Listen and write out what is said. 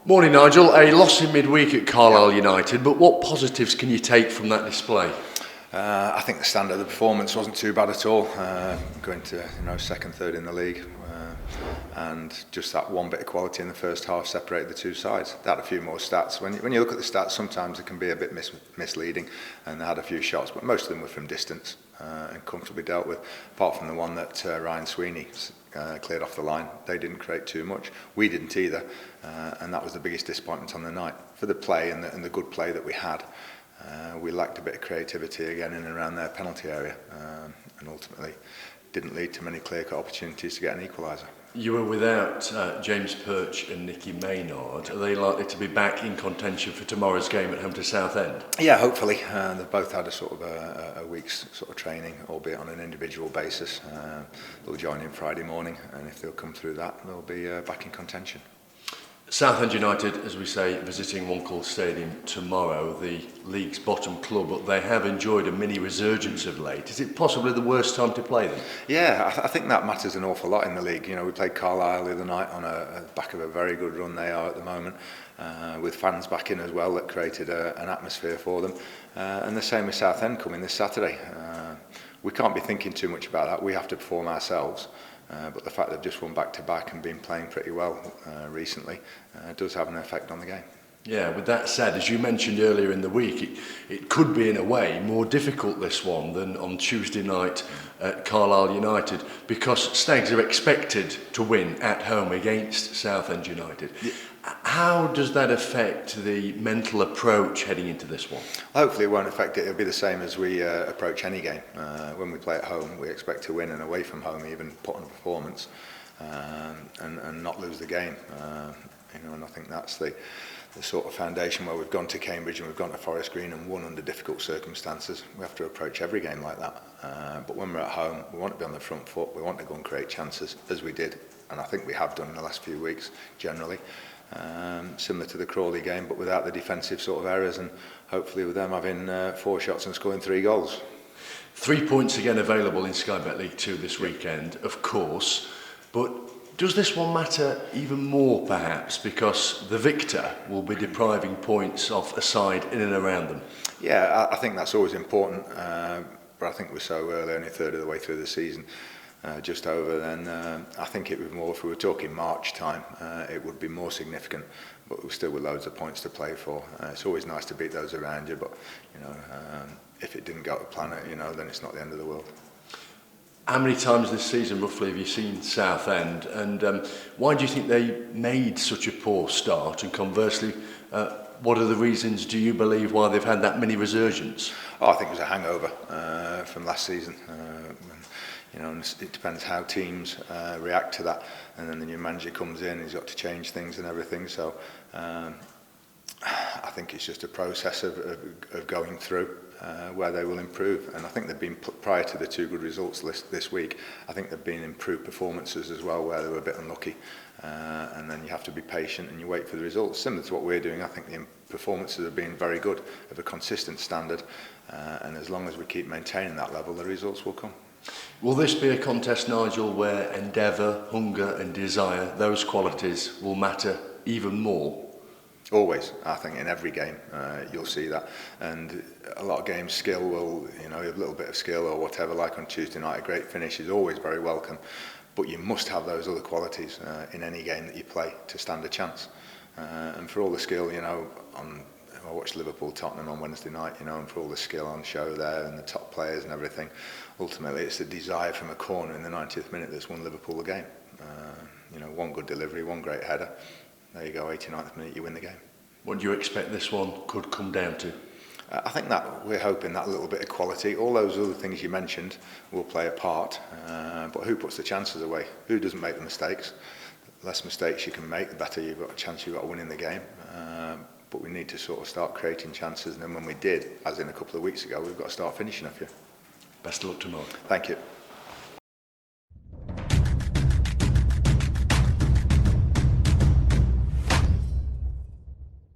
Morning, Nigel. A loss in midweek at Carlisle United, but what positives can you take from that display? I think the standard of the performance wasn't too bad at all. Going to second, third in the league, and just that one bit of quality in the first half separated the two sides. They had a few more stats. When you look at the stats, sometimes it can be a bit misleading, and they had a few shots, but most of them were from distance and comfortably dealt with. Apart from the one that Ryan Sweeney cleared off the line, they didn't create too much. We didn't either, and that was the biggest disappointment on the night. For the play and the good play that we had, we lacked a bit of creativity again in and around their penalty area, and ultimately didn't lead to many clear-cut opportunities to get an equaliser. You were without James Perch and Nicky Maynard. Are they likely to be back in contention for tomorrow's game at home to Southend? Yeah, hopefully. They've both had a week's sort of training, albeit on an individual basis. They'll join in Friday morning, and if they'll come through that, they'll be back in contention. Southend United, as we say, visiting One Call Stadium tomorrow, the league's bottom club, but they have enjoyed a mini resurgence of late. Is it possibly the worst time to play them? Yeah, I think that matters an awful lot in the league. We played Carlisle the other night on a back of a very good run they are at the moment, with fans back in as well that created an atmosphere for them. And the same with Southend coming this Saturday. We can't be thinking too much about that. We have to perform ourselves. But the fact they've just won back-to-back and been playing pretty well recently does have an effect on the game. Yeah, with that said, as you mentioned earlier in the week, it could be in a way more difficult this one than on Tuesday night at Carlisle United, because Stags are expected to win at home against Southend United. Yeah. How does that affect the mental approach heading into this one? Hopefully it won't affect it. It'll be the same as we approach any game. When we play at home, we expect to win, and away from home even put on a performance and not lose the game. And I think that's the sort of foundation where we've gone to Cambridge and we've gone to Forest Green and won under difficult circumstances. We have to approach every game like that. But when we're at home, we want to be on the front foot. We want to go and create chances, as we did. And I think we have done in the last few weeks, generally. Similar to the Crawley game, but without the defensive sort of errors, and hopefully with them having 4 shots and scoring 3 goals. 3 points again available in Sky Bet League 2 this weekend, of course. But does this one matter even more, perhaps, because the victor will be depriving points off a side in and around them? Yeah, I think that's always important, but I think we're so early, only a third of the way through the season, just over, then I think it would be more, if we were talking March time, it would be more significant, but we're still with loads of points to play for. It's always nice to beat those around you, but if it didn't go to plan, then it's not the end of the world. How many times this season, roughly, have you seen Southend, and why do you think they made such a poor start? And conversely, what are the reasons, do you believe, why they've had that mini resurgence? I think it was a hangover from last season. And it depends how teams react to that, and then the new manager comes in, he's got to change things and everything. So I think it's just a process of going through where they will improve, and I think they've been, prior to the 2 good results this week, I think they've been improved performances as well, where they were a bit unlucky, and then you have to be patient and you wait for the results. Similar to what we're doing, I think the performances have been very good, of a consistent standard, and as long as we keep maintaining that level, the results will come. Will this be a contest, Nigel, where endeavour, hunger and desire, those qualities will matter even more? Always. I think in every game you'll see that, and a lot of games skill will, a little bit of skill or whatever, like on Tuesday night, a great finish is always very welcome, but you must have those other qualities in any game that you play to stand a chance. And for all the skill, I watched Liverpool-Tottenham on Wednesday night, and for all the skill on show there and the top players and everything, ultimately it's the desire from a corner in the 90th minute that's won Liverpool the game. One good delivery, one great header. There you go, 89th minute, you win the game. What do you expect this one could come down to? I think that we're hoping that little bit of quality, all those other things you mentioned, will play a part. But who puts the chances away? Who doesn't make the mistakes? The less mistakes you can make, the better you've got a chance you've got to win in the game. But we need to sort of start creating chances, and then when we did, as in a couple of weeks ago, we've got to start finishing off here. Best of luck tomorrow. Thank you.